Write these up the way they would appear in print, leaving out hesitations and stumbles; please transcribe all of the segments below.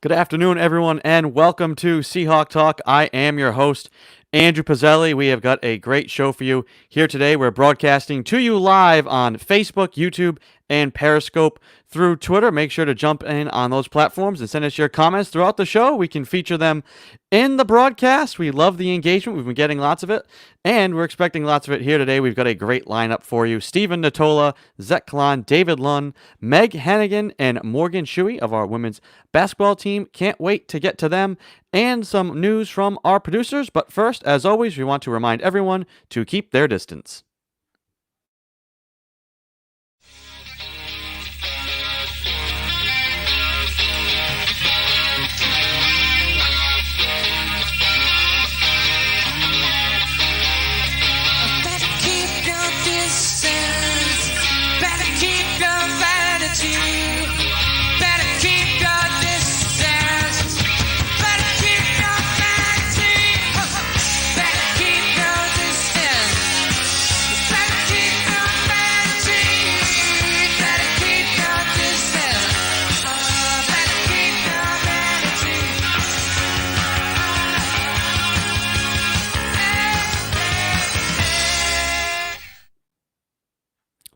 Good afternoon, everyone, and welcome to Seahawk Talk. I am your host, Andrew Pizzelli. We have got a great show for you here today. We're broadcasting to you live on Facebook, YouTube, and Periscope through Twitter. Make sure to jump in on those platforms and send us your comments throughout the show. We can feature them in the broadcast. We love the engagement. We've been getting lots of it, and we're expecting lots of it here today. We've got a great lineup for you. Stephen Natola, Zech Klann, David Lunn, Meg Henaghan, and Morgan Shuey of our women's basketball team. Can't wait to get to them and some news from our producers. But first, as always, we want to remind everyone to keep their distance.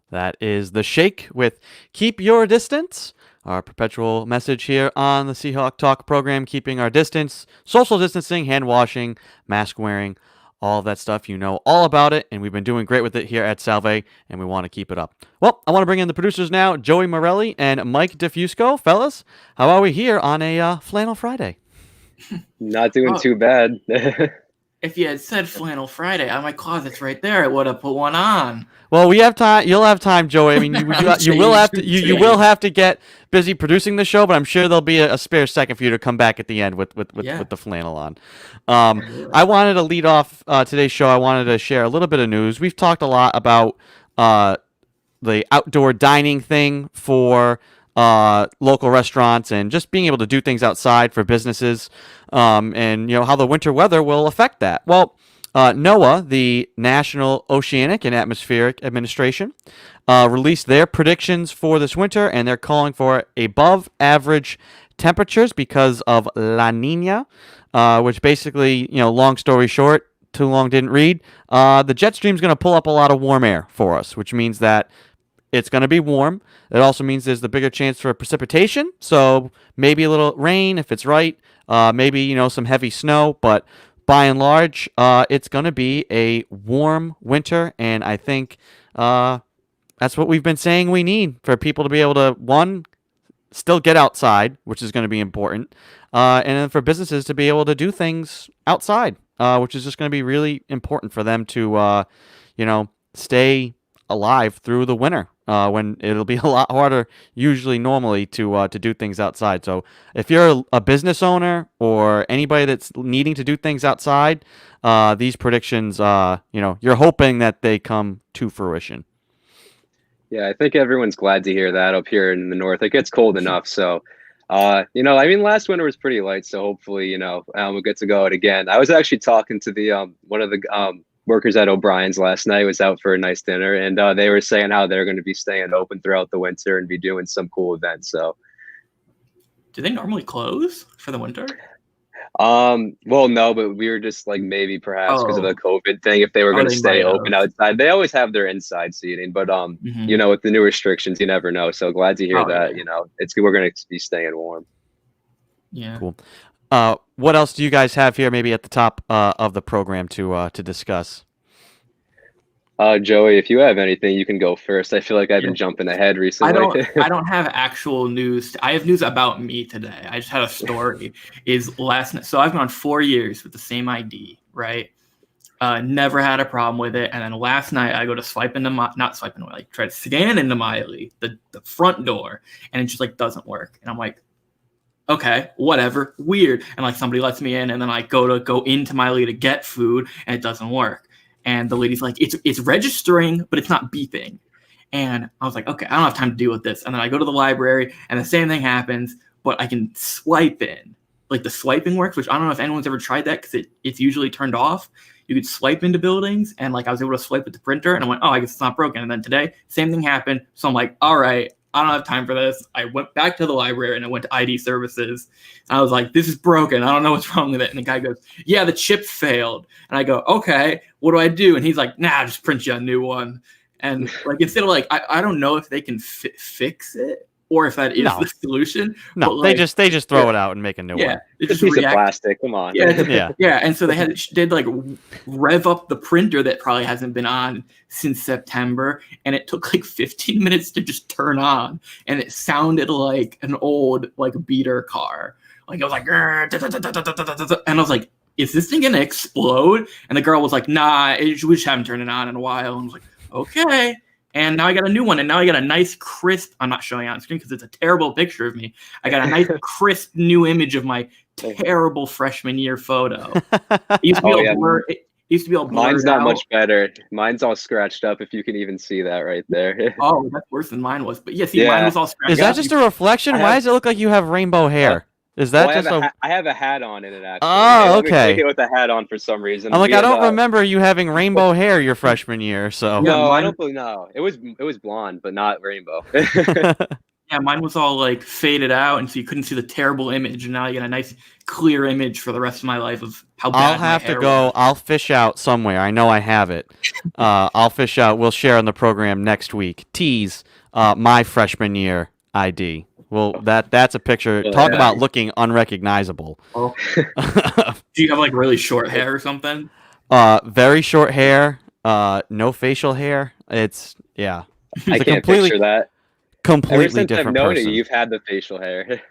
That is The Shake with Keep Your Distance, our perpetual message here on the Seahawk Talk program, keeping our distance, social distancing, hand washing, mask wearing, all of that stuff. You know all about it, and we've been doing great with it here at Salve, and we want to keep it up. Well, I want to bring in the producers now, Joey Morelli and Mike DeFusco. Fellas, how are we here on a Flannel Friday? Not doing too bad. If you had said Flannel Friday, my closet's right there. I would have put one on. Well, we have time. You'll have time, Joey. I mean, you will have to. You will have to get busy producing the show, but I'm sure there'll be a spare second for you to come back at the end with the flannel on. I wanted to lead off today's show. I wanted to share a little bit of news. We've talked a lot about the outdoor dining thing for local restaurants and just being able to do things outside for businesses, and how the winter weather will affect that. Well, NOAA, the National Oceanic and Atmospheric Administration, released their predictions for this winter, and they're calling for above average temperatures because of La Nina, which basically, long story short, too long didn't read, the jet stream is going to pull up a lot of warm air for us, which means that it's going to be warm. It also means there's the bigger chance for precipitation, so maybe a little rain if it's right, maybe, some heavy snow, but by and large, it's going to be a warm winter, and I think that's what we've been saying we need for people to be able to, one, still get outside, which is going to be important, and then for businesses to be able to do things outside, which is just going to be really important for them to, stay alive through the winter, when it'll be a lot harder normally to do things outside. So if you're a business owner or anybody that's needing to do things outside, these predictions, you're hoping that they come to fruition. Yeah, I think everyone's glad to hear that up here in the north. It gets cold enough, so last winter was pretty light, so hopefully, we'll get to go out again. I was actually talking to the one of the workers at O'Brien's last night. Was out for a nice dinner, and they were saying how they're going to be staying open throughout the winter and be doing some cool events. So, do they normally close for the winter? Well, no, but we were just like maybe perhaps because of the COVID thing, if they were going to stay open outside. They always have their inside seating, but with the new restrictions, you never know. So glad to hear that. Yeah. We're going to be staying warm. Yeah. Cool. What else do you guys have here, maybe at the top of the program to discuss? Joey, if you have anything, you can go first. I feel like I've been jumping ahead recently. I don't have actual news. I have news about me today. I just had a story. Last night. So I've gone 4 years with the same ID, right? Never had a problem with it. And then last night I go to try to scan into Miley, the front door, and it just doesn't work. And I'm like, okay, whatever, weird. And somebody lets me in, and then I go into Miley to get food, and it doesn't work. And the lady's like, it's registering, but it's not beeping. And I was like, okay, I don't have time to deal with this. And then I go to the library, and the same thing happens, but I can swipe in. The swiping works, which I don't know if anyone's ever tried that because it's usually turned off. You could swipe into buildings, and I was able to swipe with the printer, and I went, oh, I guess it's not broken. And then today, same thing happened. So I'm like, all right, I don't have time for this. I went back to the library and I went to ID services. And I was like, this is broken. I don't know what's wrong with it. And the guy goes, yeah, the chip failed. And I go, okay, what do I do? And he's like, nah, just print you a new one. And like, instead of like, I don't know if they can fix it or if that is the solution. No, like, they just throw it out and make a new one. Yeah, it's a piece of plastic. Come on. Yeah. And so they'd like rev up the printer that probably hasn't been on since September, and it took like 15 minutes to just turn on, and it sounded like an old like beater car. Like it was like, and I was like, is this thing gonna explode? And the girl was like, nah, we just haven't turned it on in a while. And I was like, okay. And now I got a new one, and now I got a nice crisp. I'm not showing it on screen because it's a terrible picture of me. I got a nice crisp new image of my terrible freshman year photo. It used to be all blurred. Mine's not much better. Mine's all scratched up. If you can even see that right there. Oh, that's worse than mine was. But mine was all scratched up. Is that just a reflection? Why does it look like you have rainbow hair? Is that I have a hat on in it, actually. Oh, okay. Take it with a hat on for some reason. I'm like, I don't remember you having rainbow hair your freshman year, so. No, I don't believe, no. It was blonde, but not rainbow. Yeah, mine was all like faded out, and so you couldn't see the terrible image, and now you get a nice clear image for the rest of my life of how bad I'll have to go. Was. I'll fish out somewhere. I know I have it. I'll fish out. We'll share on the program next week. Tease my freshman year ID. Well, that's a picture. Talk about looking unrecognizable. Oh. Do you have like really short hair or something? Very short hair. No facial hair. It's I can't picture that. Completely Ever since different I've known person. it, you've had the facial hair.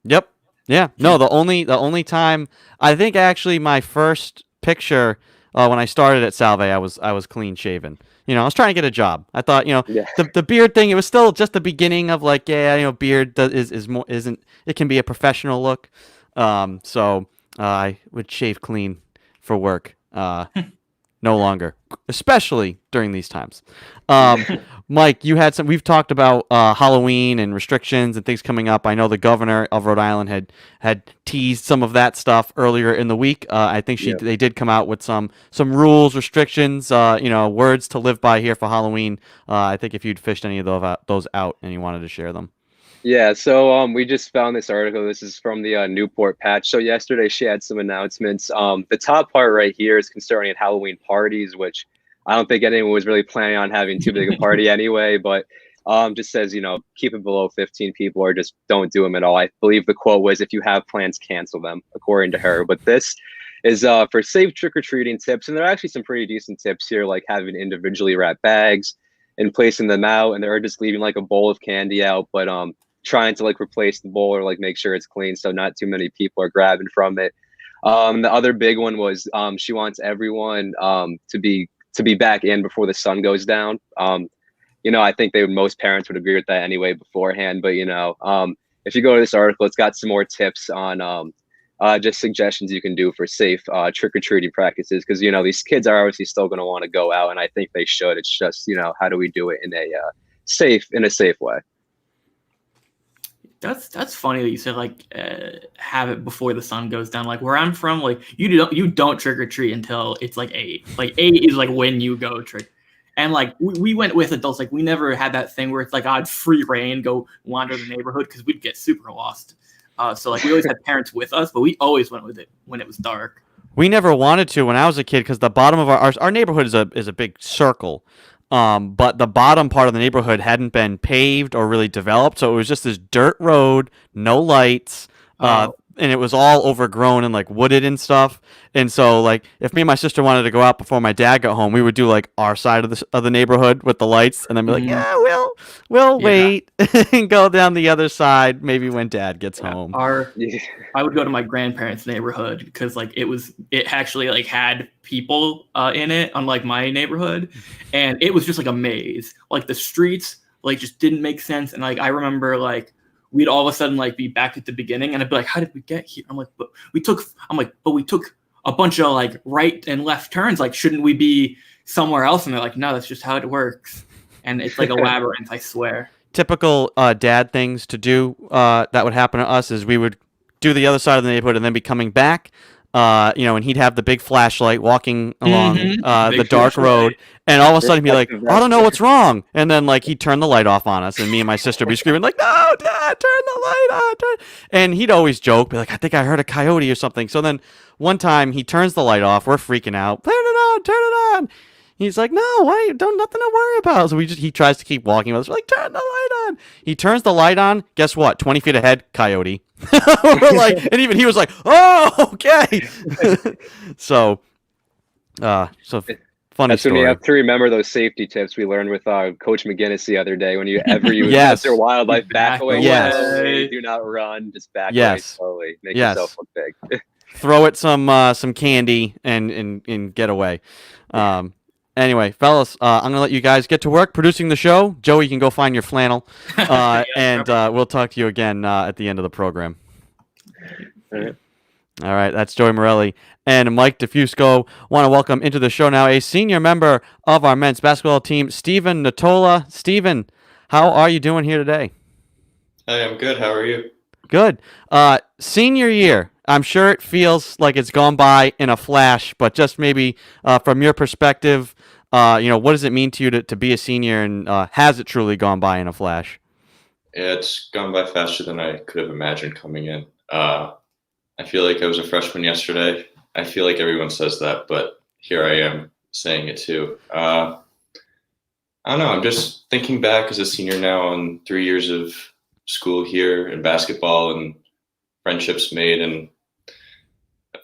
Yep. Yeah. No, the only time I think actually my first picture when I started at Salve, I was clean shaven. I was trying to get a job. I thought, the beard thing, it was still just the beginning of like, beard isn't it can be a professional look. So I would shave clean for work. No longer, especially during these times. Mike, we've talked about Halloween and restrictions and things coming up. I know the governor of Rhode Island had teased some of that stuff earlier in the week. I think they did come out with some rules, restrictions, words to live by here for Halloween. I think if you'd fished any of those out and you wanted to share them. Yeah, so we just found this article. This is from the Newport Patch. So yesterday she had some announcements. The top part right here is concerning Halloween parties, which I don't think anyone was really planning on having too big a party anyway, but just says, keep it below 15 people or just don't do them at all. I believe the quote was, if you have plans, cancel them, according to her. But this is for safe trick-or-treating tips. And there are actually some pretty decent tips here, like having individually wrapped bags and placing them out. And they're just leaving like a bowl of candy out, but trying to like replace the bowl or like make sure it's clean so not too many people are grabbing from it. The other big one was she wants everyone to be back in before the sun goes down. I think most parents would agree with that anyway beforehand, but if you go to this article, it's got some more tips on just suggestions you can do for safe trick-or-treating practices, because these kids are obviously still going to want to go out, and I think they should. It's just how do we do it in a safe way. That's funny that you said like have it before the sun goes down. Like where I'm from, like you don't trick or treat until it's like 8. Like 8 is like when you go trick. And like we went with adults. Like we never had that thing where it's like I'd free reign, go wander the neighborhood because we'd get super lost. So like we always had parents with us, but we always went with it when it was dark. We never wanted to when I was a kid because the bottom of our neighborhood is a big circle. But the bottom part of the neighborhood hadn't been paved or really developed, so it was just this dirt road, no lights, and it was all overgrown and like wooded and stuff. And so like if me and my sister wanted to go out before my dad got home, we would do like our side of the neighborhood with the lights, and then be like, we'll wait and go down the other side maybe when dad gets home. I would go to my grandparents' neighborhood because like it actually like had people in it, unlike my neighborhood, and it was just like a maze. Like the streets like just didn't make sense, and like I remember like we'd all of a sudden like be back at the beginning, and I'd be like, how did we get here? I'm like, but we took a bunch of like right and left turns. Like, shouldn't we be somewhere else? And they're like, no, that's just how it works. And it's like a labyrinth, I swear. Typical dad things to do that would happen to us is we would do the other side of the neighborhood and then be coming back and he'd have the big flashlight walking along the dark flashlight. road, and all of a sudden he'd be like, Reflective I don't know vest. what's wrong. And then like he'd turn the light off on us, and me and my sister would be screaming like, no, Dad, turn the light on. And he'd always joke, be like, I think I heard a coyote or something. So then one time he turns the light off, we're freaking out, turn it on. He's like, no, why? Don't nothing to worry about. So he tries to keep walking with us. We're like, turn the light on. He turns the light on. Guess what? 20 feet ahead, coyote. We're like, and even he was like, oh, okay. so funny That's story. when you have to remember those safety tips we learned with Coach McGinnis the other day. When you Yes. Mr. Wildlife, back away Yes. slowly. Do not run. Just back away Yes. slowly. Make Yes. yourself look big. Throw it some candy and get away. Anyway, fellas, I'm going to let you guys get to work producing the show. Joey, you can go find your flannel. And we'll talk to you again at the end of the program. All right. All right, that's Joey Morelli and Mike DeFusco. Want to welcome into the show now a senior member of our men's basketball team, Stephen Natola. Stephen, how are you doing here today? Hey, I'm good. How are you? Good. Senior year. I'm sure it feels like it's gone by in a flash, but just maybe from your perspective, what does it mean to you to be a senior, and has it truly gone by in a flash? Yeah, it's gone by faster than I could have imagined coming in. I feel like I was a freshman yesterday. I feel like everyone says that, but here I am saying it too. I don't know. I'm just thinking back as a senior now on 3 years of school here and basketball and friendships made and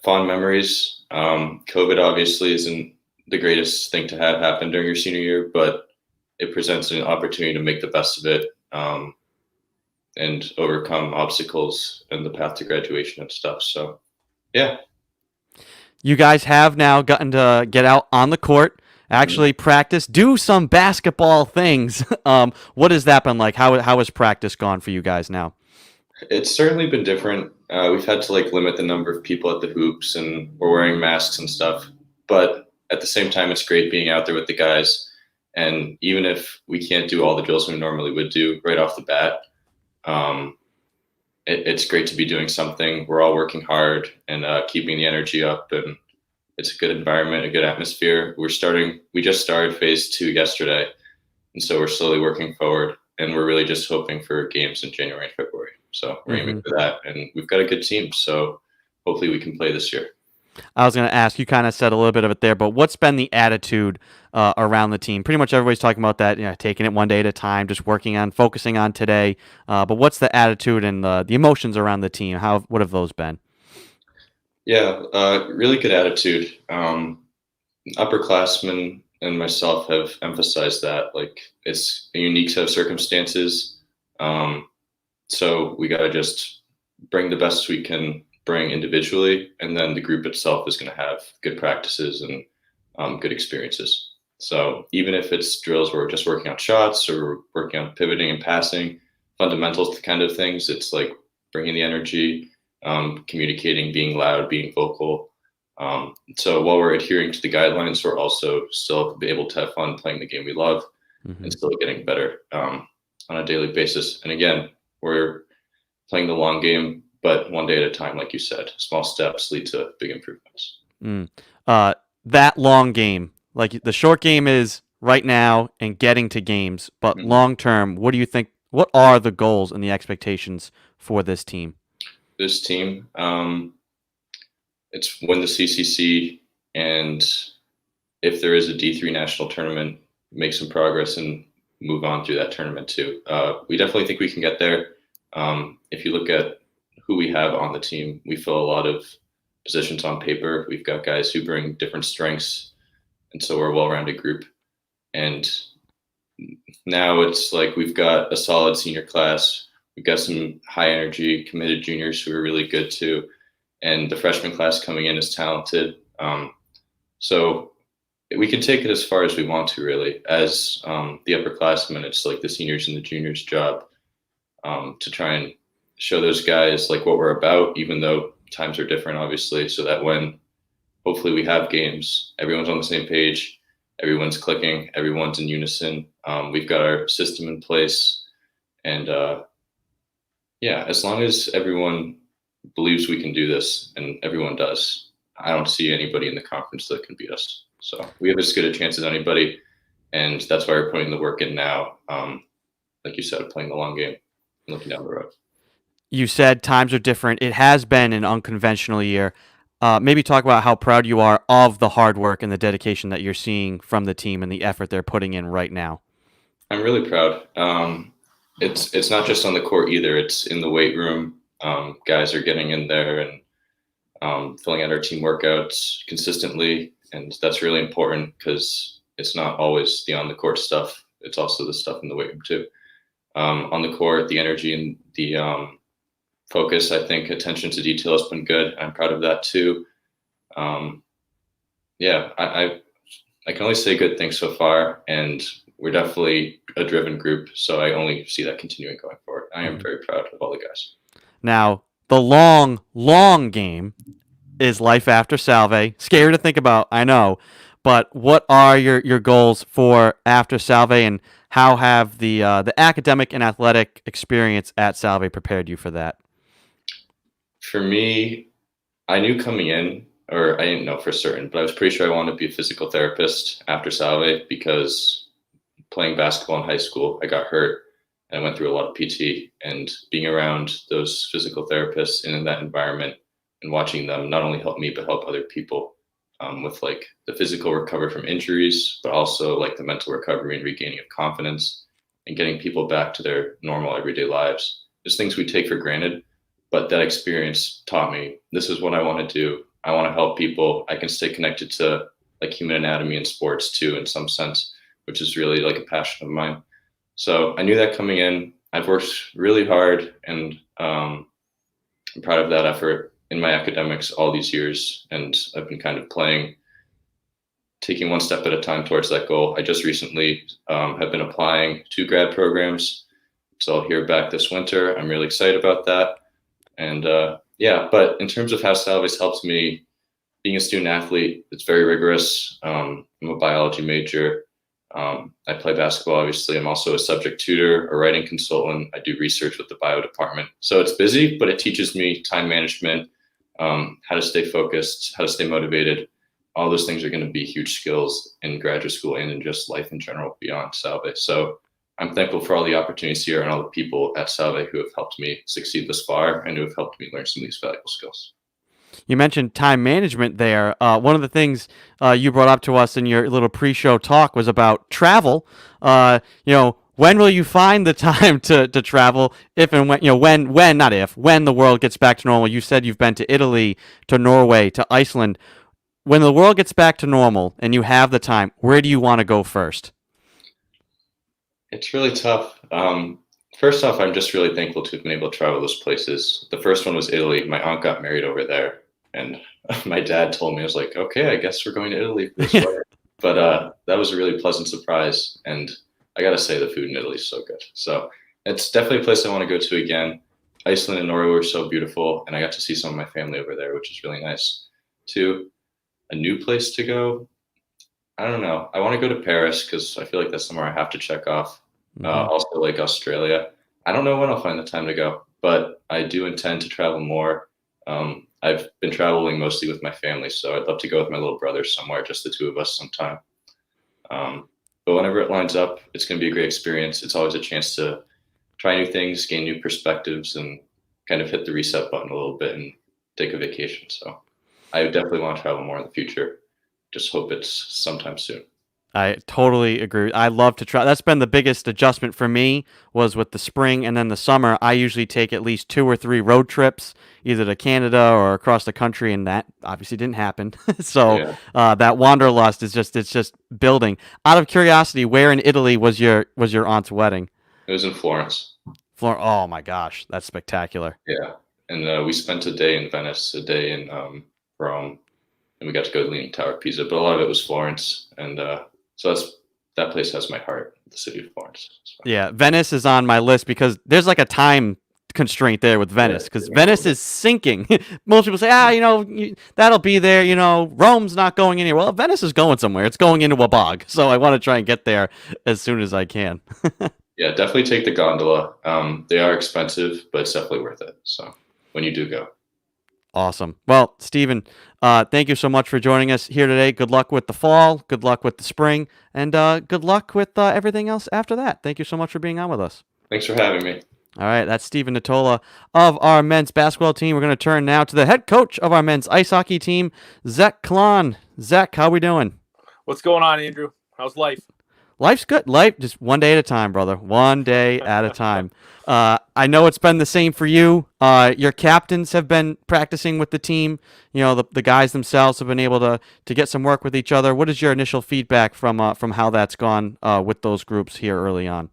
fond memories. COVID obviously isn't the greatest thing to have happen during your senior year, but it presents an opportunity to make the best of it and overcome obstacles in the path to graduation and stuff. So, yeah. You guys have now gotten to get out on the court, actually practice, do some basketball things. What has that been like? How has practice gone for you guys now? It's certainly been different. We've had to limit the number of people at the hoops, and we're wearing masks and stuff. But at the same time, it's great being out there with the guys. And even if we can't do all the drills we normally would do right off the bat, it's great to be doing something. We're all working hard and keeping the energy up, and it's a good environment, a good atmosphere. We just started phase 2 yesterday, and so we're slowly working forward, and we're really just hoping for games in January and February. So we're aiming for that, and we've got a good team, so hopefully we can play this year. I was going to ask, you kind of said a little bit of it there, but what's been the attitude around the team? Pretty much everybody's talking about that, taking it one day at a time, just focusing on today. But what's the attitude and the emotions around the team? What have those been? Yeah, really good attitude. Upperclassmen and myself have emphasized that. It's a unique set of circumstances. So we got to just bring the best we can bring individually, and then the group itself is going to have good practices and good experiences. So even if it's drills where we're just working on shots or we're working on pivoting and passing, fundamentals kind of things, it's like bringing the energy, communicating, being loud, being vocal. So while we're adhering to the guidelines, we're also still be able to have fun playing the game we love and still getting better on a daily basis. And again, we're playing the long game, but one day at a time, like you said. Small steps lead to big improvements. That long game, like the short game is right now and getting to games, but long term, what do you think? What are the goals and the expectations for this team? This team, it's win the CCC, and if there is a D3 national tournament, make some progress and move on through that tournament too. We definitely think we can get there. If you look at who we have on the team, we fill a lot of positions on paper. We've got guys who bring different strengths, and so we're a well-rounded group. And now it's like we've got a solid senior class. We've got some high energy, committed juniors who are really good too. And the freshman class coming in is talented. So we can take it as far as we want to, really. As the upperclassmen, it's like the seniors and the juniors' job to try and show those guys what we're about, even though times are different, obviously, so that when hopefully we have games, everyone's on the same page, everyone's clicking, everyone's in unison. We've got our system in place. And as long as everyone believes we can do this, and everyone does, I don't see anybody in the conference that can beat us. So we have as good a chance as anybody, and that's why we're putting the work in now. Like you said, playing the long game and looking down the road. You said times are different. It has been an unconventional year. Maybe talk about how proud you are of the hard work and the dedication that you're seeing from the team and the effort they're putting in right now. I'm really proud. It's not just on the court either. It's in the weight room. Guys are getting in there and filling out our team workouts consistently, and that's really important because it's not always the on the court stuff. It's also the stuff in the weight room too. On the court, the energy and the focus, I think attention to detail has been good. I'm proud of that too. Yeah, I can only say good things so far, and we're definitely a driven group, so I only see that continuing going forward. I am very proud of all the guys. Now, the long game is life after Salve. Scary to think about, I know, but what are your goals for after Salve, and how have the academic and athletic experience at Salve prepared you for that? For me, I knew coming in, or I didn't know for certain, but I was pretty sure I wanted to be a physical therapist after Salve because playing basketball in high school, I got hurt and I went through a lot of PT, and being around those physical therapists and in that environment and watching them not only help me, but help other people with like the physical recovery from injuries, but also like the mental recovery and regaining of confidence and getting people back to their normal everyday lives. There's things we take for granted, but that experience taught me this is what I want to do. I want to help people. I can stay connected to like human anatomy and sports too, in some sense, which is really like a passion of mine. So I knew that coming in. I've worked really hard, and I'm proud of that effort in my academics all these years. And I've been kind of taking one step at a time towards that goal. I just recently have been applying to grad programs. So I'll hear back this winter. I'm really excited about that. And yeah, but in terms of how Salve's helped me, being a student athlete, it's very rigorous. I'm a biology major. I play basketball, obviously. I'm also a subject tutor, a writing consultant. I do research with the bio department. So it's busy, but it teaches me time management, how to stay focused, how to stay motivated. All those things are going to be huge skills in graduate school and in just life in general beyond Salve. So I'm thankful for all the opportunities here and all the people at Salve who have helped me succeed this far and who have helped me learn some of these valuable skills. You mentioned time management there. One of the things you brought up to us in your little pre-show talk was about travel. When will you find the time to travel? If and when, not if, when the world gets back to normal. You said you've been to Italy, to Norway, to Iceland. When the world gets back to normal and you have the time, where do you want to go first? It's really tough. First off, I'm just really thankful to have been able to travel those places. The first one was Italy. My aunt got married over there, and my dad told me, I was like, okay, I guess we're going to Italy this way. But that was a really pleasant surprise, and I gotta say the food in Italy is so good. So it's definitely a place I want to go to again. Iceland and Norway were so beautiful, and I got to see some of my family over there, which is really nice. To a new place to go, I don't know. I want to go to Paris because I feel like that's somewhere I have to check off. Also like Australia. I don't know when I'll find the time to go, but I do intend to travel more. I've been traveling mostly with my family, so I'd love to go with my little brother somewhere, just the two of us sometime. But whenever it lines up, it's going to be a great experience. It's always a chance to try new things, gain new perspectives, and kind of hit the reset button a little bit and take a vacation. So I definitely want to travel more in the future. Just hope it's sometime soon. I totally agree. I love to try. That's been the biggest adjustment for me, was with the spring and then the summer. I usually take at least 2 or 3 road trips, either to Canada or across the country, and that obviously didn't happen. So that wanderlust is just building. Out of curiosity, where in Italy was your aunt's wedding? It was in Florence. Oh my gosh, that's spectacular. Yeah, and we spent a day in Venice, a day in Rome, and we got to go to the Leaning Tower of Pisa. But a lot of it was Florence, and so that place has my heart, the city of Florence. So. Yeah, Venice is on my list because there's like a time constraint there with Venice, because Venice is sinking. Most people say, that'll be there. Rome's not going anywhere. Well, Venice is going somewhere. It's going into a bog. So I want to try and get there as soon as I can. Yeah, definitely take the gondola. They are expensive, but it's definitely worth it. So when you do go. Awesome. Well, Stephen, thank you so much for joining us here today. Good luck with the fall. Good luck with the spring. And good luck with everything else after that. Thank you so much for being on with us. Thanks for having me. All right, that's Stephen Natola of our men's basketball team. We're going to turn now to the head coach of our men's ice hockey team, Zech Klann. Zech, how we doing? What's going on, Andrew? How's life? Life's good. Life just one day at a time, brother. One day at a time. I know it's been the same for you. Your captains have been practicing with the team. You know, the guys themselves have been able to get some work with each other. What is your initial feedback from how that's gone with those groups here early on?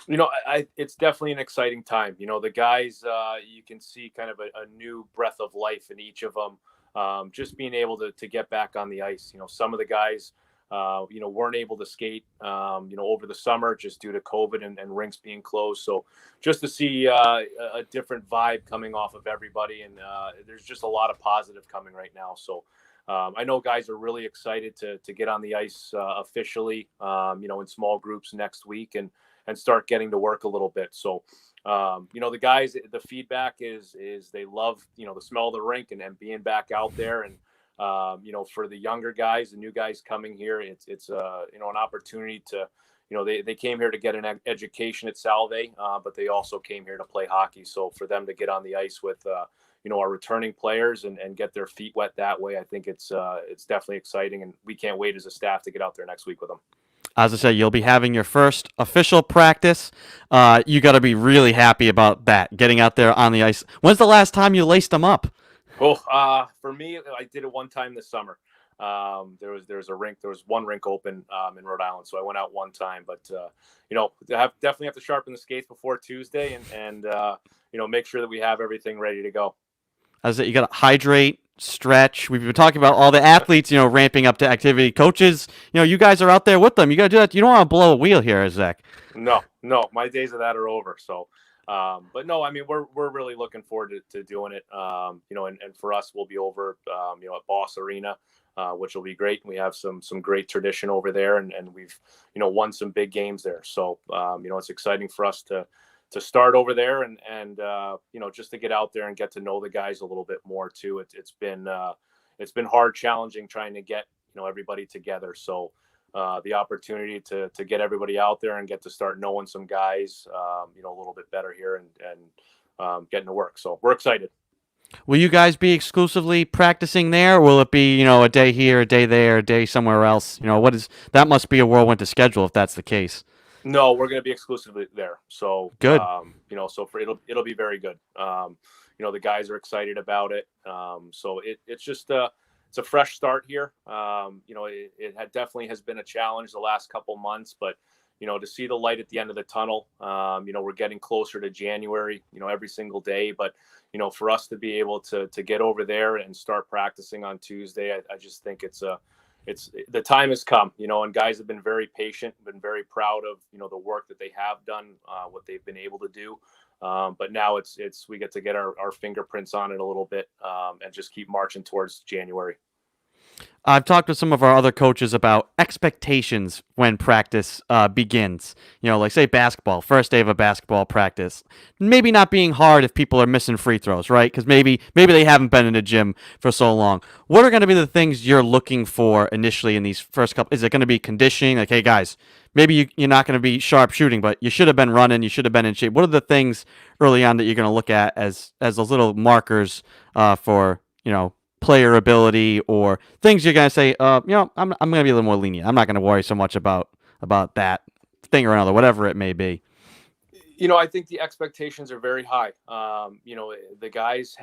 You know, it's definitely an exciting time. You know, the guys, you can see kind of a new breath of life in each of them. Just being able to get back on the ice. You know, some of the guys, weren't able to skate, over the summer just due to COVID and rinks being closed. So just to see a different vibe coming off of everybody. And there's just a lot of positive coming right now. So I know guys are really excited to get on the ice officially, in small groups next week and start getting to work a little bit. So, the guys, the feedback is they love, the smell of the rink and being back out there. And, for the younger guys, the new guys coming here, it's an opportunity to, they came here to get an education at Salve, but they also came here to play hockey. So for them to get on the ice with, our returning players and get their feet wet that way, I think it's definitely exciting. And we can't wait as a staff to get out there next week with them. As I said, you'll be having your first official practice. You got to be really happy about that, getting out there on the ice. When's the last time you laced them up? Oh, for me, I did it one time this summer. There was one rink open in Rhode Island, so I went out one time. But definitely have to sharpen the skates before Tuesday, and make sure that we have everything ready to go. As you got to hydrate, stretch. We've been talking about all the athletes, ramping up to activity. Coaches, you guys are out there with them. You got to do that. You don't want to blow a wheel here, Zech. No, my days of that are over. So, but no, I mean, we're really looking forward to doing it. And for us, we'll be over, at Boss Arena, which will be great. We have some great tradition over there, and we've, won some big games there. So, it's exciting for us to start over there and just to get out there and get to know the guys a little bit more too. It's been hard, challenging trying to get, everybody together. So the opportunity to get everybody out there and get to start knowing some guys, a little bit better here and getting to work. So we're excited. Will you guys be exclusively practicing there, or will it be, a day here, a day there, a day somewhere else? That must be a whirlwind to schedule if that's the case. No, we're going to be exclusively there. So good. It'll be very good. The guys are excited about it. So it's just it's a fresh start here. It definitely has been a challenge the last couple months, but to see the light at the end of the tunnel, we're getting closer to January, every single day. But for us to be able to get over there and start practicing on Tuesday, I just think it's the time has come, and guys have been very patient, been very proud of, the work that they have done, what they've been able to do. But now we get to get our fingerprints on it a little bit, and just keep marching towards January. I've talked with some of our other coaches about expectations when practice begins. Like say basketball, first day of a basketball practice. Maybe not being hard if people are missing free throws, right? Because maybe they haven't been in the gym for so long. What are going to be the things you're looking for initially in these first couple? Is it going to be conditioning? Like, hey guys, maybe you're not going to be sharp shooting, but you should have been running. You should have been in shape. What are the things early on that you're going to look at as those little markers for player ability, or things you're going to say, I'm going to be a little more lenient. I'm not going to worry so much about that thing or another, whatever it may be. I think the expectations are very high. The guys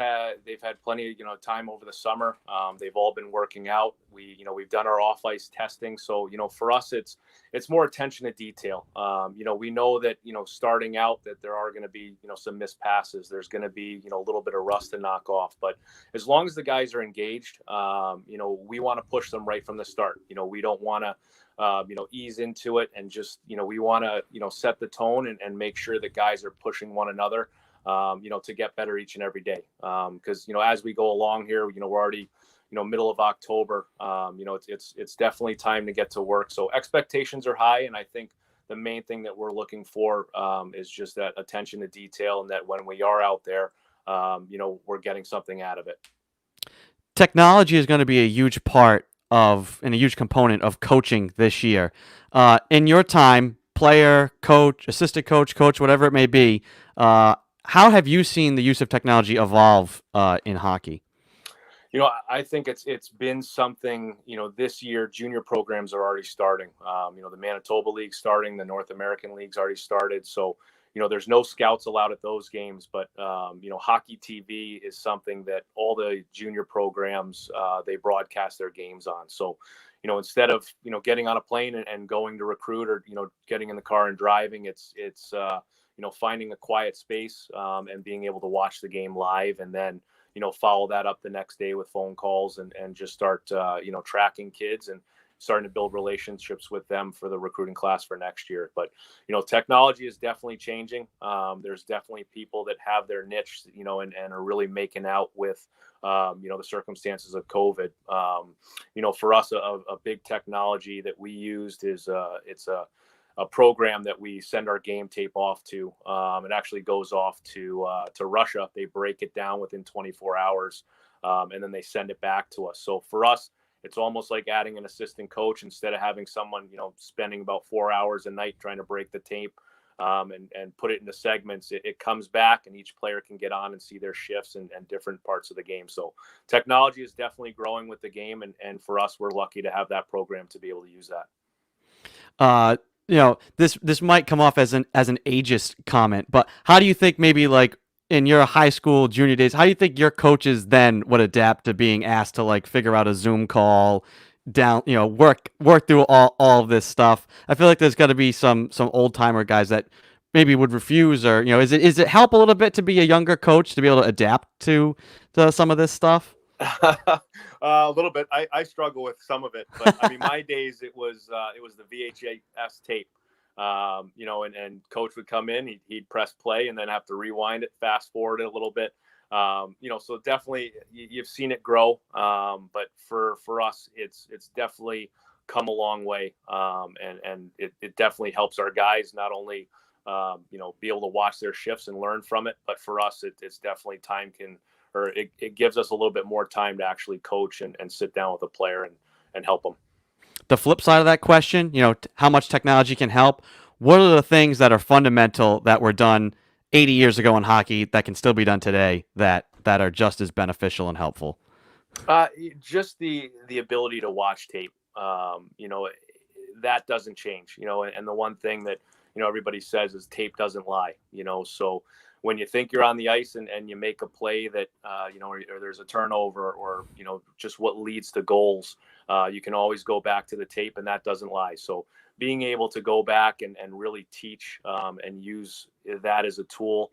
they've had plenty of, time over the summer. They've all been working out. We've done our off ice testing. So, for us, it's more attention to detail. We know that, starting out that there are going to be, some missed passes. There's going to be, a little bit of rust to knock off, but as long as the guys are engaged, we want to push them right from the start. We don't want to, ease into it and just, we want to, set the tone and make sure that guys are pushing one another, to get better each and every day. Because, as we go along here, we're already, middle of October, it's definitely time to get to work. So expectations are high. And I think the main thing that we're looking for is just that attention to detail, and that when we are out there, we're getting something out of it. technology is going to be a huge part of and a huge component of coaching this year. In your time, player, coach, assistant coach, whatever it may be, how have you seen the use of technology evolve in hockey? I think it's been something, this year junior programs are already starting. The Manitoba League starting, the North American League's already started. So, there's no scouts allowed at those games, but, Hockey TV is something that all the junior programs, they broadcast their games on. So, instead of, getting on a plane and going to recruit or, getting in the car and driving, it's finding a quiet space and being able to watch the game live and then, follow that up the next day with phone calls and just start, tracking kids and starting to build relationships with them for the recruiting class for next year. But, technology is definitely changing. There's definitely people that have their niche, and are really making out with, the circumstances of COVID. For us, a big technology that we used is it's a program that we send our game tape off to. It actually goes off to Russia. They break it down within 24 hours, and then they send it back to us. So for us, it's almost like adding an assistant coach instead of having someone, spending about 4 hours a night trying to break the tape and put it into segments. It comes back and each player can get on and see their shifts and different parts of the game. So technology is definitely growing with the game. And for us, we're lucky to have that program to be able to use that. This might come off as an ageist comment, but how do you think maybe like in your high school junior days, how do you think your coaches then would adapt to being asked to like figure out a Zoom call, work through all of this stuff? I feel like there's got to be some old timer guys that maybe would refuse, or is it help a little bit to be a younger coach to be able to adapt to some of this stuff? A little bit. I struggle with some of it, but I mean, my days it was the VHS tape, and coach would come in, he'd press play and then have to rewind it, fast forward it a little bit. So definitely you've seen it grow. But for us, it's definitely come a long way. And it definitely helps our guys not only, be able to watch their shifts and learn from it, but for us, it's definitely it gives us a little bit more time to actually coach and sit down with a player and help them. The flip side of that question, how much technology can help. What are the things that are fundamental that were done 80 years ago in hockey that can still be done today that are just as beneficial and helpful? Just the ability to watch tape. That doesn't change, and the one thing that, everybody says is tape doesn't lie, so when you think you're on the ice and you make a play that, or there's a turnover or, just what leads to goals, you can always go back to the tape and that doesn't lie. So being able to go back and really teach and use that as a tool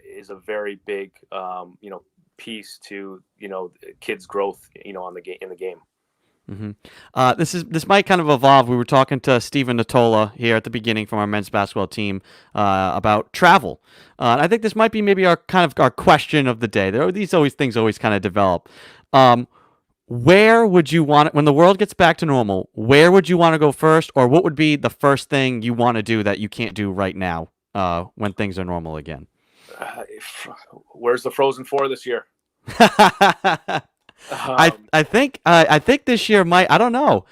is a very big, piece to, kids' growth, in the game. Mm-hmm. This might kind of evolve. We were talking to Stephen Natola here at the beginning from our men's basketball team about travel. And I think this might be maybe our question of the day. These things always kind of develop. Where would you want it when the world gets back to normal? Where would you want to go first, or what would be the first thing you want to do that you can't do right now when things are normal again? Where's the Frozen 4 this year? I think this year might. I don't know.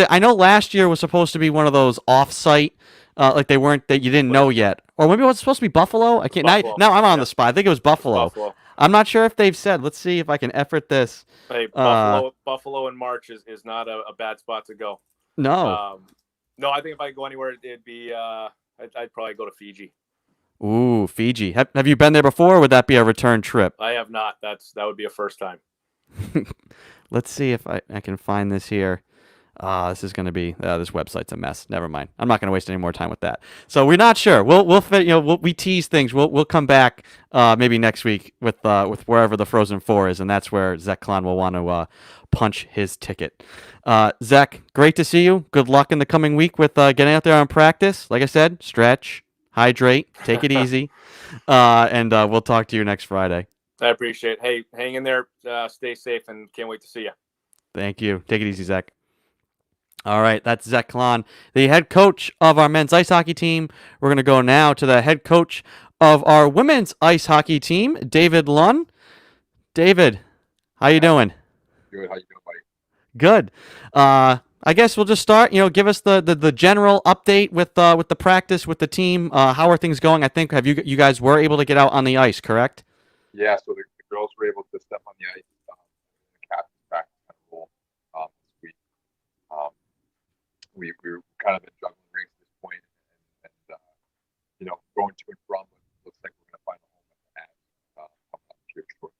I know last year was supposed to be one of those off-site, like they weren't that you didn't know yet, or maybe it was supposed to be Buffalo. I can't. Now I'm on the spot. I think it was Buffalo. I'm not sure if they've said. Let's see if I can effort this. Hey, Buffalo in March is not a bad spot to go. No. No, I think if I go anywhere, it'd be. I'd probably go to Fiji. Ooh, Fiji. Have you been there before, or would that be a return trip? I have not. That would be a first time. Let's see if I can find this here. This is going to be this website's a mess. Never mind. I'm not going to waste any more time with that. So we're not sure. We tease things. We'll come back maybe next week with wherever the Frozen 4 is, and that's where Zech Klann will want to punch his ticket. Zech, great to see you. Good luck in the coming week with getting out there on practice. Like I said, stretch, hydrate, take it easy, and we'll talk to you next Friday. I appreciate it. Hey, hang in there. Stay safe, and can't wait to see you. Thank you. Take it easy, Zech. All right, that's Zech Klann, the head coach of our men's ice hockey team. We're going to go now to the head coach of our women's ice hockey team, David Lunn. David, how you doing? Good. How you doing, buddy? Good. I guess we'll just start. Give us the general update with the practice with the team. How are things going? I think you guys were able to get out on the ice, correct? Yeah. So the girls were able to step on the ice. The captain's practice kind of role this week. We've kind of been juggling rings at this point, and going to and from. Looks like we're going to find a home at coming up here shortly.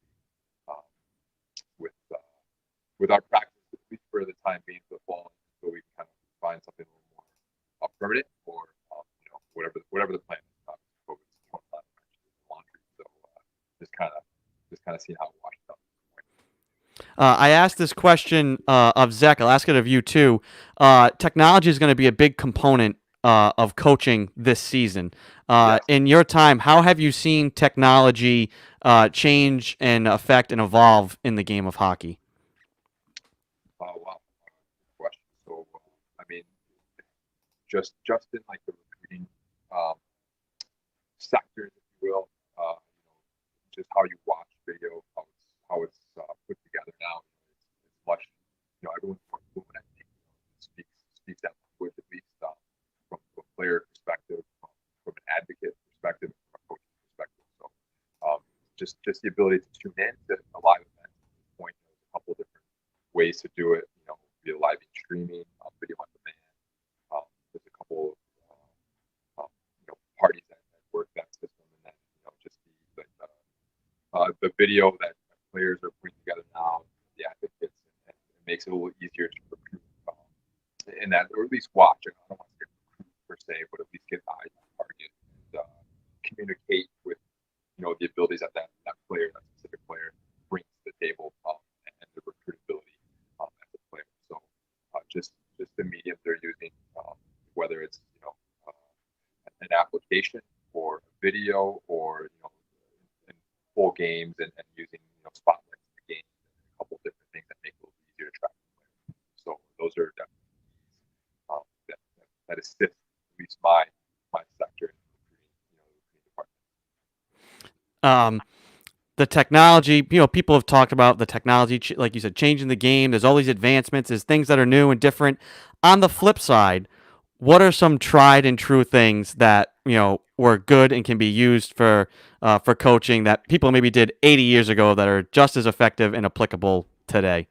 With our practice, at least for the time being, for the fall, so we can kind of find something a little more permanent, or whatever the plan is. Laundry, so just kind of seeing how it washes up. I asked this question of Zech. I'll ask it of you too. Technology is going to be a big component of coaching this season. Yes. In your time, how have you seen technology change and affect and evolve in the game of hockey? Wow, good question. So, I mean, just in like the recruiting sectors, if you will, just how you watch video, how it's put together now. It's much, everyone's more fluent. I think speaks that language, at least from a player perspective, from an advocate perspective, from a coaching perspective. So, just the ability to tune in to a live event. At this point, there's a couple of different ways to do it. Via live streaming, video on demand. There's a couple of parties that work that system, and then just the video that players are putting together now, the advocates, and it makes it a little easier to recruit in that, or at least watch. I don't want to say recruit per se, but at least get eyes on target and communicate with the abilities that player, that specific player, brings to the table, and the recruitability as a player. So just the medium they're using, whether it's an application or a video, or in full games, and using spotlights in the game, and a couple different things that make it a little easier to track the player. So those are definitely that assist at least my sector in the recruiting department. The technology, people have talked about the technology, like you said, changing the game. There's all these advancements. There's things that are new and different. On the flip side, what are some tried and true things that were good and can be used for coaching that people maybe did 80 years ago that are just as effective and applicable today?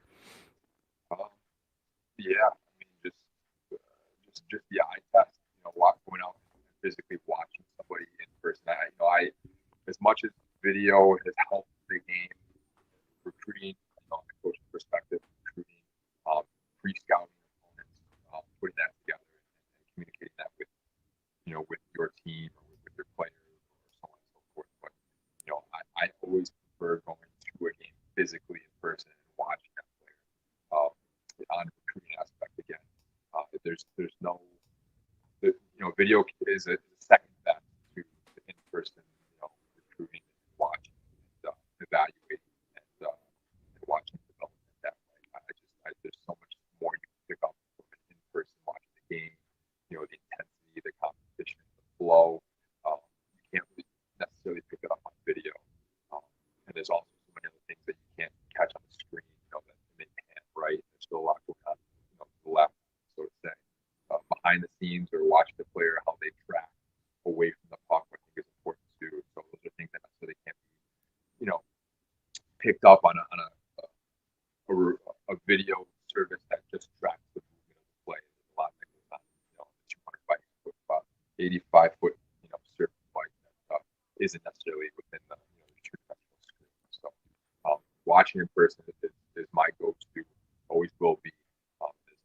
Yeah, I mean, just the eye test. Going out and physically watching somebody in person. I as much as video has helped the game recruiting, from a coaching perspective, recruiting, pre-scouting opponents, putting that together and communicating that with your team, or with your players, or so on and so forth. But I always prefer going to a game physically in person and watching that player. On the recruiting aspect again, there's no video is a second best to in-person recruiting, and watching, and evaluating, and watching development that way. There's so much more you can pick up from an in-person watching the game. The intensity, the competition, the flow. You can't really necessarily pick it up on video. And there's also so many other things that you can't catch on the screen. That they can't, right? There's still a lot going on, to the left, so to say, behind the scenes, or watching the player, how they track away from the puck. I think is important too. So those are things that necessarily can't be, picked up on a video service that just tracks the movement of the play. There's a lot that goes on, 200 by 85 foot, surface play that isn't necessarily within the two-dimensional screen. So watching in person is my go-to, always will be.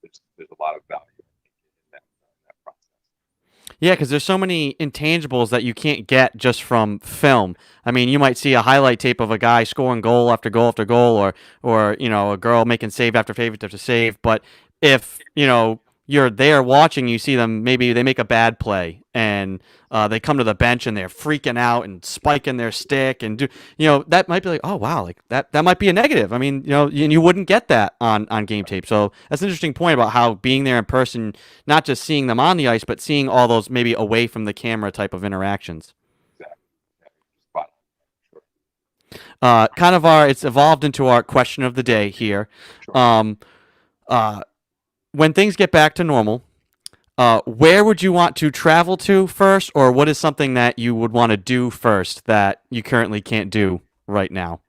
There's a lot of value in that process. Yeah, because there's so many intangibles that you can't get just from film. I mean, you might see a highlight tape of a guy scoring goal after goal after goal, or a girl making save after save. But if you're there watching, you see them, maybe they make a bad play and they come to the bench and they're freaking out and spiking their stick and that might be like, oh wow, like that might be a negative. I mean, you wouldn't get that on game tape. So that's an interesting point about how being there in person, not just seeing them on the ice, but seeing all those maybe away from the camera type of interactions. Exactly. Yeah, spot it's evolved into our question of the day here. Sure. When things get back to normal, where would you want to travel to first, or what is something that you would want to do first that you currently can't do right now?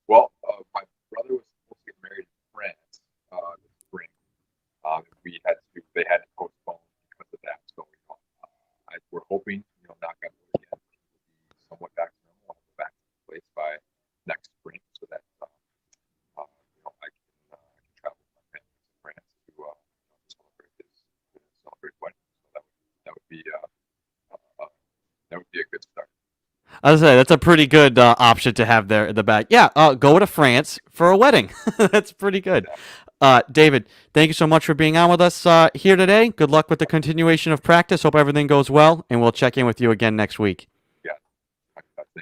Well, my brother was supposed to get married in France this spring. They had to postpone because of that. So, we're hoping, knock on wood again, we'll be somewhat back to normal. I'll go back to the place by next spring, so that I can travel with my family to France to celebrate celebrate wedding. So that would be a good start. I was say that's a pretty good option to have there in the back. Yeah, go to France for a wedding. That's pretty good. David, thank you so much for being on with us here today. Good luck with the continuation of practice. Hope everything goes well, and we'll check in with you again next week. Yeah. Thank you.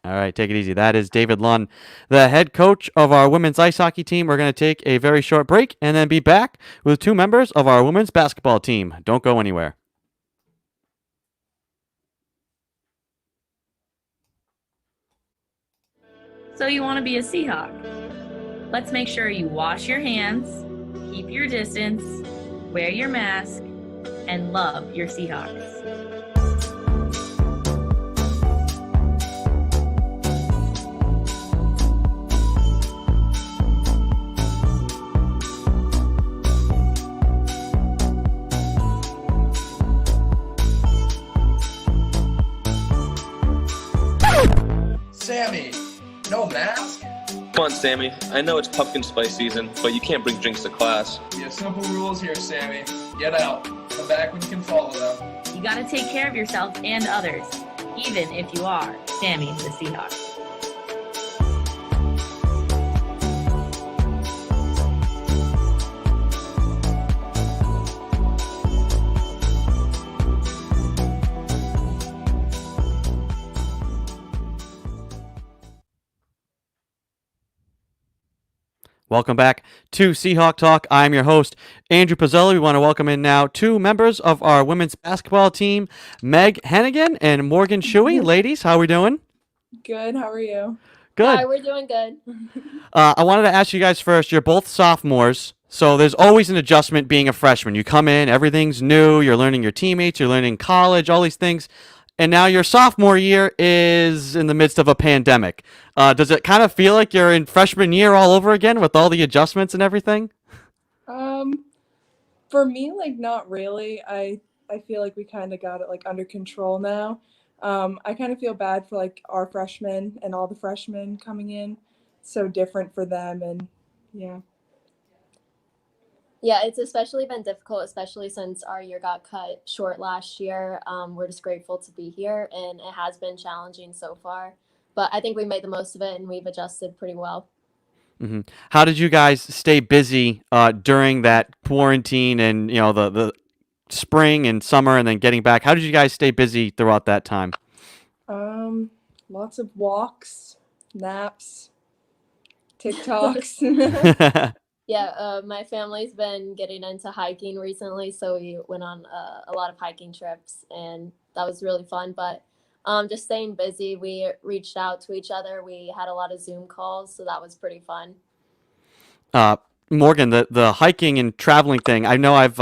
All right, take it easy. That is David Lunn, the head coach of our women's ice hockey team. We're going to take a very short break and then be back with 2 members of our women's basketball team. Don't go anywhere. So you want to be a Seahawk? Let's make sure you wash your hands, keep your distance, wear your mask, and love your Seahawks. Sammy, no mask? Come on, Sammy. I know it's pumpkin spice season, but you can't bring drinks to class. We have simple rules here, Sammy. Get out. Come back when you can follow them. You gotta take care of yourself and others, even if you are Sammy the Seahawk. Welcome back to Seahawk Talk. I'm your host, Andrew Pizzelli. We want to welcome in now 2 members of our women's basketball team, Meg Henaghan and Morgan Shuey. Ladies, how are we doing? Good. How are you? Good. Hi, we're doing good. I wanted to ask you guys first. You're both sophomores, so there's always an adjustment being a freshman. You come in, everything's new. You're learning your teammates. You're learning college, all these things. And now your sophomore year is in the midst of a pandemic. Does it kind of feel like you're in freshman year all over again with all the adjustments and everything? For me, not really. I feel like we kind of got it under control now. I kind of feel bad for our freshmen and all the freshmen coming in. It's so different for them, and yeah. Yeah, it's especially been difficult, especially since our year got cut short last year. We're just grateful to be here, and it has been challenging so far. But I think we made the most of it, and we've adjusted pretty well. Mm-hmm. How did you guys stay busy during that quarantine and the spring and summer, and then getting back? How did you guys stay busy throughout that time? Lots of walks, naps, TikToks. Yeah, my family's been getting into hiking recently, so we went on a lot of hiking trips, and that was really fun. But just staying busy, we reached out to each other. We had a lot of Zoom calls, so that was pretty fun. Morgan, the hiking and traveling thing, I know I've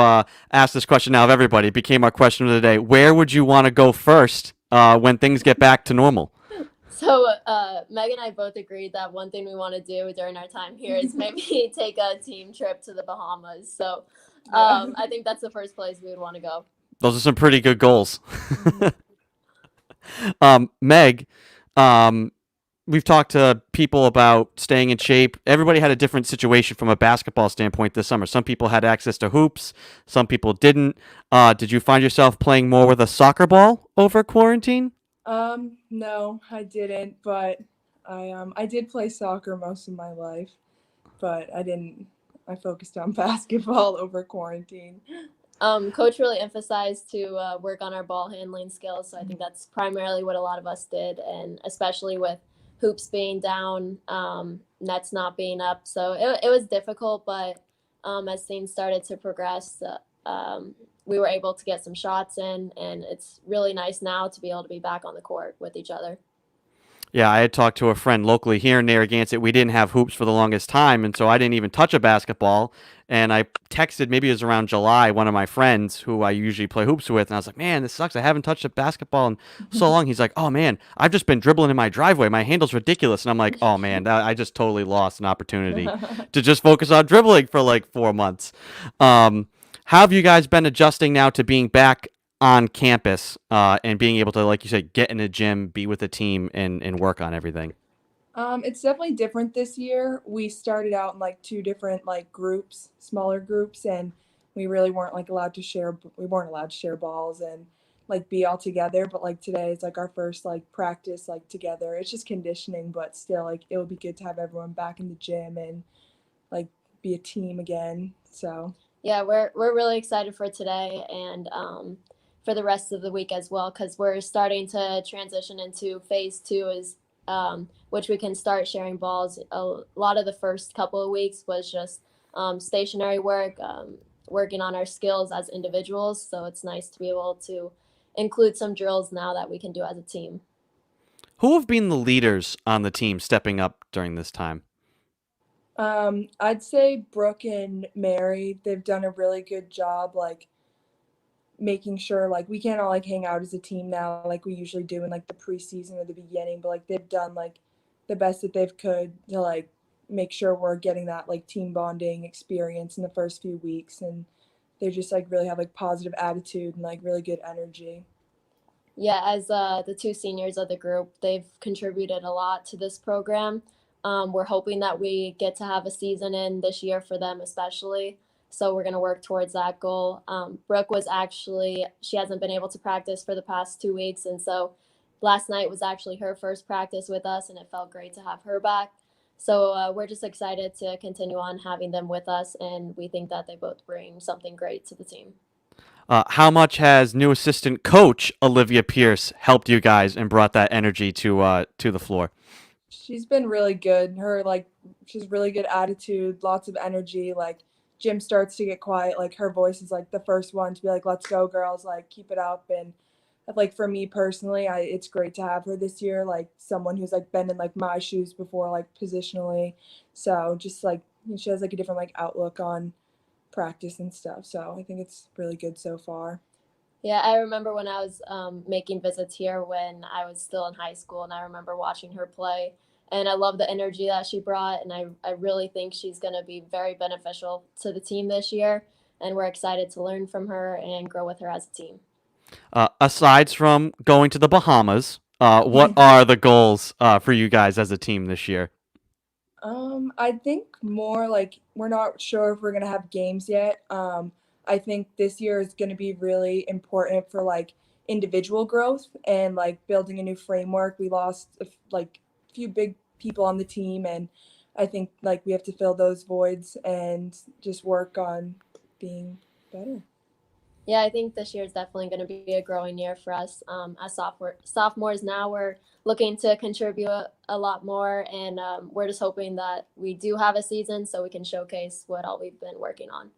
asked this question now of everybody. It became our question of the day. Where would you want to go first when things get back to normal? So Meg and I both agreed that one thing we want to do during our time here is maybe take a team trip to the Bahamas. So I think that's the first place we would want to go. Those are some pretty good goals. Meg, we've talked to people about staying in shape. Everybody had a different situation from a basketball standpoint this summer. Some people had access to hoops. Some people didn't. Did you find yourself playing more with a soccer ball over quarantine? No, I didn't, but I did play soccer most of my life, but I focused on basketball over quarantine. Coach really emphasized to work on our ball handling skills, so I think that's primarily what a lot of us did, and especially with hoops being down, nets not being up, so it was difficult, but as things started to progress, we were able to get some shots in, and it's really nice now to be able to be back on the court with each other. Yeah, I had talked to a friend locally here in Narragansett. We didn't have hoops for the longest time, and so I didn't even touch a basketball. And I texted, maybe it was around July, one of my friends who I usually play hoops with, and I was like, man, this sucks. I haven't touched a basketball in so long. He's like, oh, man, I've just been dribbling in my driveway. My handle's ridiculous. And I'm like, oh, man, I just totally lost an opportunity to just focus on dribbling for like 4 months. How have you guys been adjusting now to being back on campus and being able to, like you said, get in a gym, be with a team, and work on everything? It's definitely different this year. We started out in like 2 different like groups, smaller groups, and we really weren't like allowed to share. We weren't allowed to share balls and like be all together. But like today, it's like our first like practice like together. It's just conditioning, but still like it would be good to have everyone back in the gym and like be a team again. So Yeah, we're really excited for today and for the rest of the week as well, because we're starting to transition into phase 2, is which we can start sharing balls. A lot of the first couple of weeks was just stationary work, working on our skills as individuals. So it's nice to be able to include some drills now that we can do as a team. Who have been the leaders on the team stepping up during this time? I'd say Brooke and Mary, they've done a really good job like making sure like we can't all like hang out as a team now like we usually do in like the preseason or the beginning, but like they've done like the best that they've could to like make sure we're getting that like team bonding experience in the first few weeks, and they just like really have like positive attitude and like really good energy. Yeah, as the 2 seniors of the group, they've contributed a lot to this program. We're hoping that we get to have a season in this year for them especially. So we're going to work towards that goal. Brooke she hasn't been able to practice for the past 2 weeks. And so last night was actually her first practice with us, and it felt great to have her back. So we're just excited to continue on having them with us, and we think that they both bring something great to the team. How much has new assistant coach Olivia Pierce helped you guys and brought that energy to the floor? She's been really good. She's really good attitude, lots of energy. Like gym starts to get quiet, like her voice is like the first one to be like, let's go girls, like keep it up. And like for me personally, it's great to have her this year, like someone who's like been in like my shoes before, like positionally. So just like she has like a different like outlook on practice and stuff. So I think it's really good so far. Yeah, I remember when I was making visits here when I was still in high school, and I remember watching her play, and I love the energy that she brought, and I really think she's going to be very beneficial to the team this year, and we're excited to learn from her and grow with her as a team. Aside from going to the Bahamas, what are the goals for you guys as a team this year? I think more like we're not sure if we're going to have games yet. I think this year is going to be really important for like individual growth and like building a new framework. We lost like a few big people on the team, and I think like we have to fill those voids and just work on being better. Yeah, I think this year is definitely going to be a growing year for us. As sophomores now, we're looking to contribute a lot more, and we're just hoping that we do have a season so we can showcase what all we've been working on.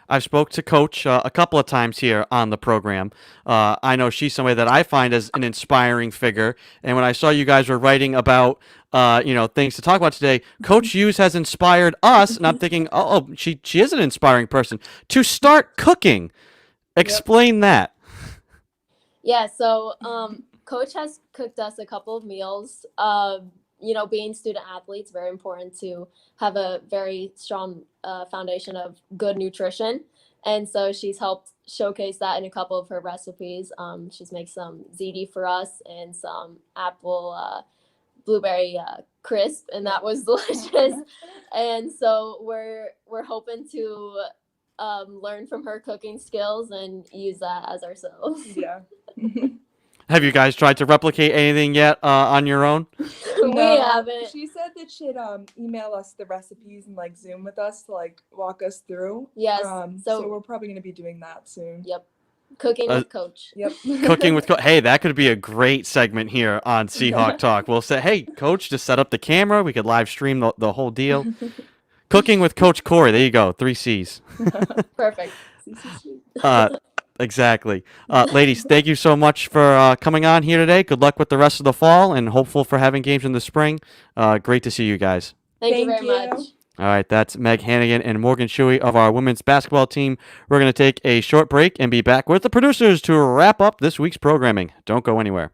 I've spoke to Coach a couple of times here on the program. I know she's somebody that I find as an inspiring figure. And when I saw you guys were writing about, things to talk about today, Coach Hughes has inspired us. And I'm thinking, she is an inspiring person to start cooking. Explain that. Yeah, so Coach has cooked us a couple of meals. Being student athletes, very important to have a very strong foundation of good nutrition. And so she's helped showcase that in a couple of her recipes. She's made some ziti for us and some apple blueberry crisp, and that was delicious. And so we're hoping to learn from her cooking skills and use that as ourselves. Yeah. Have you guys tried to replicate anything yet on your own? We haven't. She said that she'd email us the recipes and like Zoom with us to like walk us through. Yes. So we're probably going to be doing that soon. Yep. Cooking with Coach. Yep. Cooking with Coach. Hey, that could be a great segment here on Seahawk Talk. We'll say, hey, Coach, just set up the camera. We could live stream the whole deal. Cooking with Coach Corey. There you go. 3 C's. Perfect. Exactly. Ladies, thank you so much for coming on here today. Good luck with the rest of the fall and hopeful for having games in the spring. Great to see you guys. Thank you very much. All right, that's Meg Henaghan and Morgan Shuey of our women's basketball team. We're going to take a short break and be back with the producers to wrap up this week's programming. Don't go anywhere.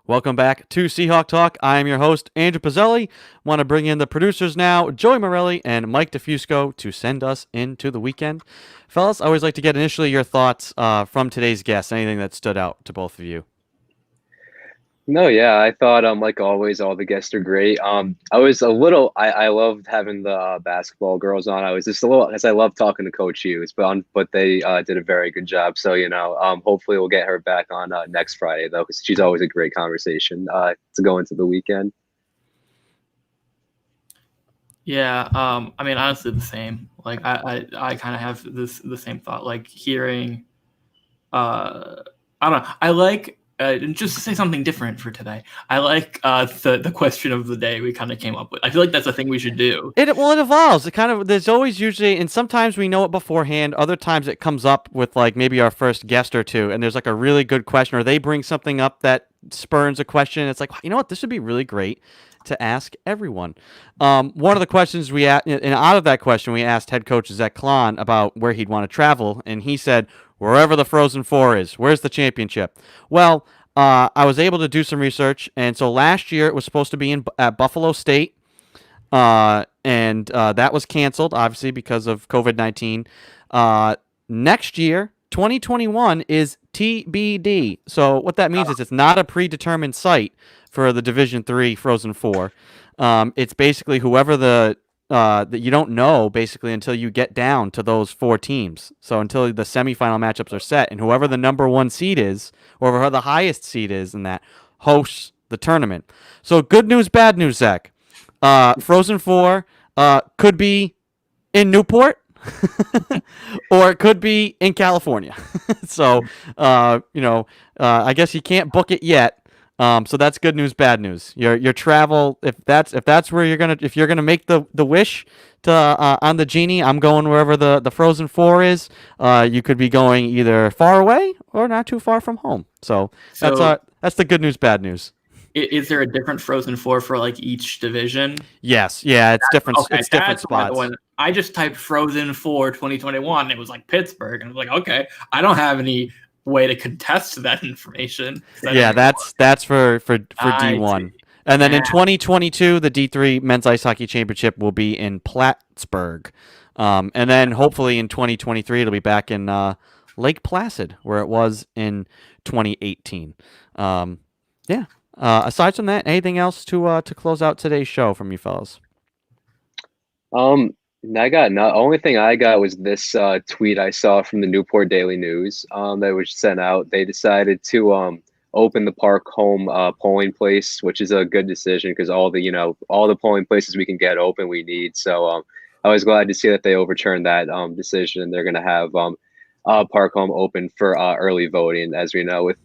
Welcome back to Seahawk Talk. I am your host, Andrew Pizzelli. Want to bring in the producers now, Joey Morelli and Mike DeFusco, to send us into the weekend. Fellas, I always like to get initially your thoughts from today's guests, anything that stood out to both of you. No, yeah, I thought like always, all the guests are great. I was a little, I loved having the basketball girls on. I was just a little, because I love talking to Coach Hughes, but they did a very good job. So hopefully we'll get her back on next Friday though, because she's always a great conversation to go into the weekend. Yeah, I mean, honestly, the same. Like, I kind of have the same thought. Like hearing, I don't know. I like. Just to say something different for today, I like the question of the day we kind of came up with. I feel like that's a thing we should do. It evolves. There's always usually, and sometimes we know it beforehand. Other times it comes up with like maybe our first guest or two, and there's like a really good question, or they bring something up that spurns a question. It's like, you know what, this would be really great to ask everyone. One of the questions we asked, and out of that question, we asked head coach Zech Klann about where he'd want to travel, and he said, wherever the Frozen Four is. Where's the championship? Well, I was able to do some research, and so last year it was supposed to be at Buffalo State, and that was canceled, obviously, because of COVID-19. Next year, 2021, is TBD. So what that means is it's not a predetermined site for the Division III Frozen Four. It's basically whoever that you don't know basically until you get down to those four teams. So until the semifinal matchups are set, and whoever the number one seed is, or whoever the highest seed is in that, hosts the tournament. So good news, bad news, Zach. Frozen Four could be in Newport, or it could be in California. So I guess you can't book it yet. So that's good news, bad news. Your travel, if that's where if you're gonna make the wish to on the genie, I'm going wherever the Frozen Four is. You could be going either far away or not too far from home. So that's the good news, bad news. Is there a different Frozen Four for like each division? Yes, yeah, it's different. Okay, it's different spots. When I just typed Frozen Four 2021, it was like Pittsburgh, and I was like, okay, I don't have any way to contest that information. Yeah, that's for D1. And then in 2022, the D3 Men's Ice Hockey Championship will be in Plattsburgh. And then hopefully in 2023, it'll be back in Lake Placid, where it was in 2018. Aside from that, anything else to close out today's show from you fellas? Only thing I got was this tweet I saw from the Newport Daily News that was sent out. They decided to open the park home polling place, which is a good decision because all the polling places we can get open we need. So I was glad to see that they overturned that decision. They're going to have park home open for early voting, as we know, with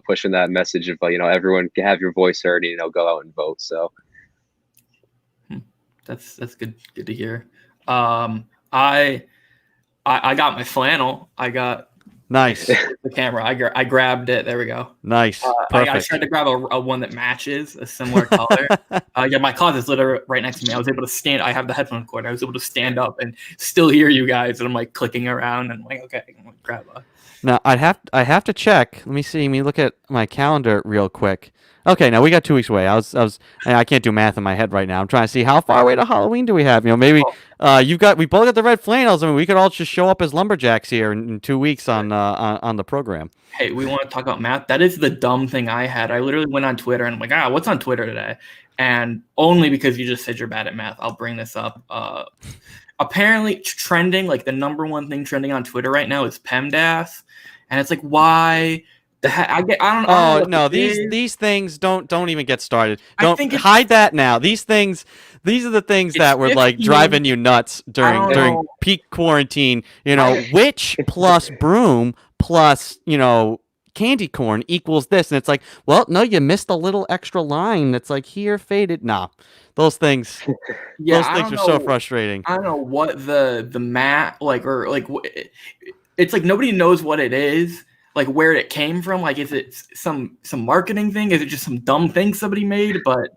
pushing that message of everyone can have your voice heard and go out and vote. So that's good to hear. I got my flannel. I got nice. the camera. I grabbed it. There we go. Nice. I tried to grab a one that matches a similar color. Yeah, my closet's literally right next to me. I was able to stand. I have the headphone cord. I was able to stand up and still hear you guys. And I'm like clicking around and I'm like, okay, I'm gonna grab a. Now I have to check. Let me see. Let me look at my calendar real quick. Okay, now we got 2 weeks away. I can't do math in my head right now. I'm trying to see how far away to Halloween do we have. Maybe we both got the red flannels. I mean, we could all just show up as lumberjacks here in 2 weeks on the program. Hey, we want to talk about math. That is the dumb thing I had. I literally went on Twitter and I'm like, what's on Twitter today? And only because you just said you're bad at math, I'll bring this up. Apparently trending, like the number one thing trending on Twitter right now is PEMDAS. And it's like, why? I don't know. Oh no, these things don't even get started. Don't hide that now. These are the things that were like driving you nuts during peak quarantine. Witch plus broom plus candy corn equals this, and it's like, well, no, you missed a little extra line that's like here faded. Nah, those things. Those things are so frustrating. I don't know what the math it's like nobody knows what it is. Like where it came from, like is it some marketing thing? Is it just some dumb thing somebody made? But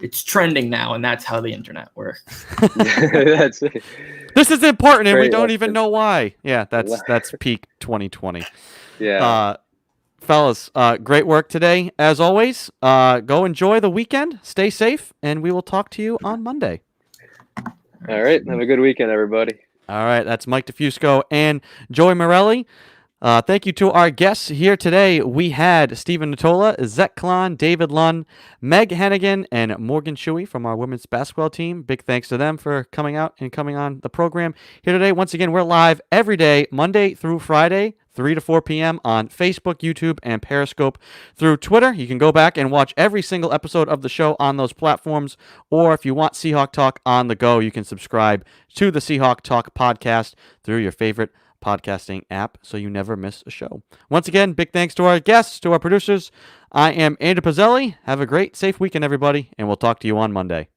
it's trending now, and that's how the internet works. That's it. This is important, and we don't even know why. Yeah, that's peak 2020. Yeah, fellas, great work today as always. Go enjoy the weekend. Stay safe, and we will talk to you on Monday. All right, have a good weekend, everybody. All right, that's Mike DeFusco and Joey Morelli. Thank you to our guests here today. We had Stephen Natola, Zech Klann, David Lunn, Meg Henaghan, and Morgan Shuey from our women's basketball team. Big thanks to them for coming out and coming on the program here today. Once again, we're live every day, Monday through Friday, 3 to 4 p.m. on Facebook, YouTube, and Periscope through Twitter. You can go back and watch every single episode of the show on those platforms. Or if you want Seahawk Talk on the go, you can subscribe to the Seahawk Talk podcast through your favorite podcasting app so you never miss a show. Once again, big thanks to our guests, to our producers. I am Andrew Pizzelli. Have a great, safe weekend, everybody, and we'll talk to you on Monday.